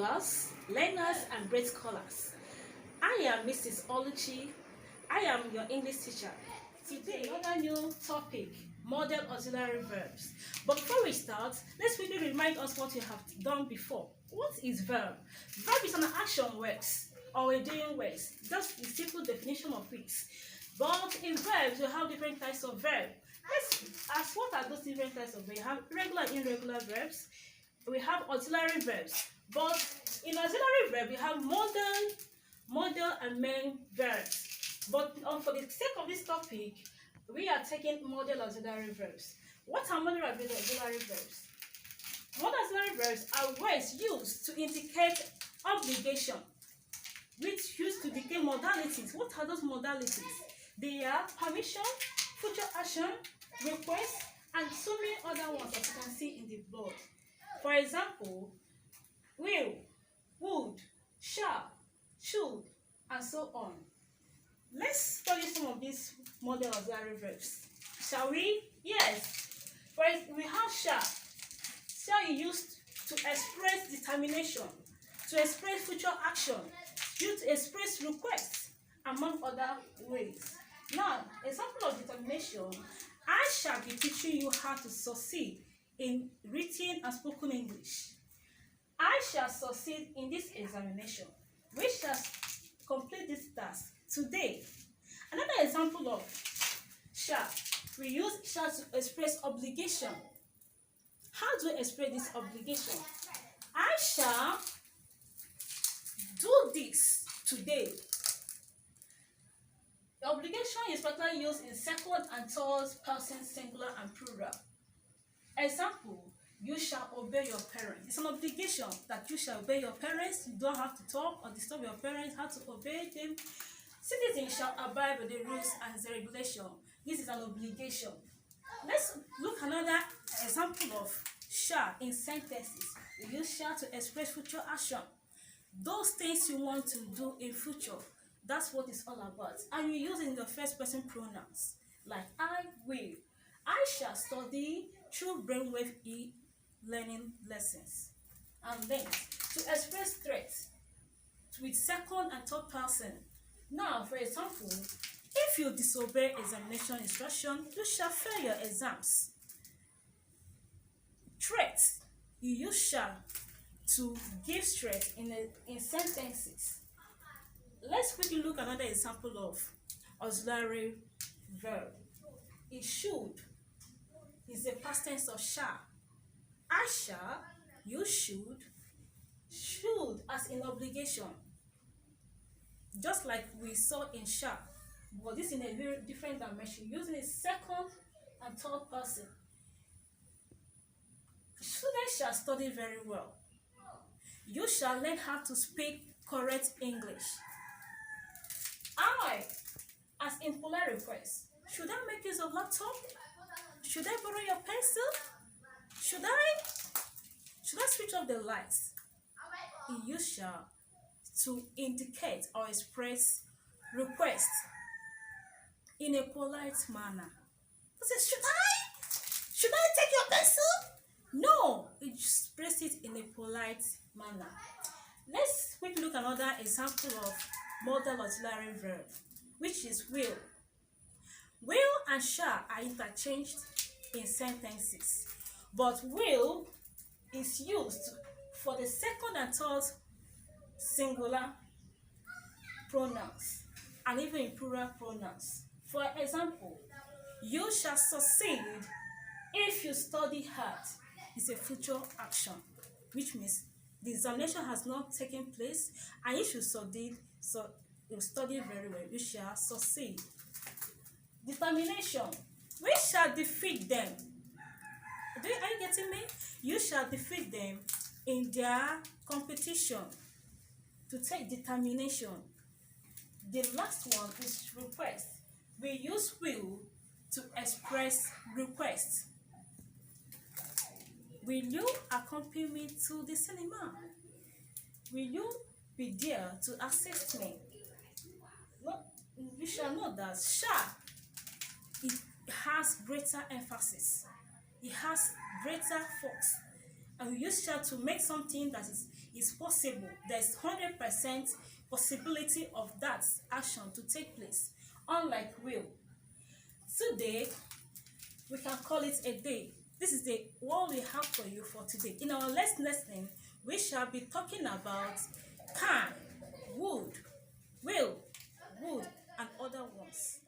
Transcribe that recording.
viewers, learners, and great scholars. I am Mrs. Oluchi. I am your English teacher. Today, another new topic, model auxiliary verbs. But before we start, let's quickly remind us what you have done before. What is verb? Verb is an action words or a doing words. That's the simple definition of it. But in verbs, we have different types of verb. Let's ask, what are those different types of verbs? We have regular and irregular verbs. We have auxiliary verbs. But in auxiliary verb, we have modal, and main verbs. But for the sake of this topic, we are taking modal auxiliary verbs. What are modal auxiliary verbs? Modal auxiliary verbs are words used to indicate obligation, which used to indicate modalities. What are those modalities? They are permission, future action, request, and so many other ones that you can see in the board. For example, will, would, shall, should, and so on. Let's study some of these modal auxiliary verbs. Shall we? Yes. First, we have shall. Shall is used to express determination, to express future action, used to express requests, among other ways. Now, example of determination, I shall be teaching you how to succeed in written and spoken English. I shall succeed in this examination. We shall complete this task today. Another example of shall. We use shall to express obligation. How do we express this obligation? I shall do this today. The obligation is particularly used in second and third person singular and plural. Example, you shall obey your parents. It's an obligation that you shall obey your parents. You don't have to talk or disturb your parents, how to obey them. Citizens shall abide by the rules and the regulation. This is an obligation. Let's look another example of shall in sentences. We use shall to express future action. Those things you want to do in future, that's what it's all about. And you use it in the first person pronouns, like I will. I shall study through brainwave e-learning lessons. And then, to express threats with second and third person. Now, for example, if you disobey examination instruction, you shall fail your exams. Threat, you use shall to give threat in sentences. Let's quickly look at another example of auxiliary verb. It should is the past tense of shall. I shall, you should as in obligation. Just like we saw in shall, but this in a very different dimension, using a second and third person. Students shall study very well. You shall learn how to speak correct English. I, as in polite request, should I make use of laptop? Should I borrow your pencil? Should I switch off the lights? You shall to indicate or express request in a polite manner. Should I take your pencil? No, express it in a polite manner. Let's quickly look at another example of modal auxiliary verb, which is will. Will and shall are interchanged in sentences, but will is used for the second and third singular pronouns and even in plural pronouns. For example, you shall succeed if you study hard. It's a future action, which means the examination has not taken place, and if you study very well, you shall succeed. Determination. We shall defeat them. Are you getting me? You shall defeat them in their competition. To take determination. The last one is request. We use will to express request. Will you accompany me to the cinema? Will you be there to assist me? No, you shall know that shall, it has greater emphasis. It has greater force. And we use shall to make something that is possible. There's 100% possibility of that action to take place, unlike will. Today, we can call it a day. This is the what we have for you for today. In our next lesson, we shall be talking about can, would, will, would, and other ones.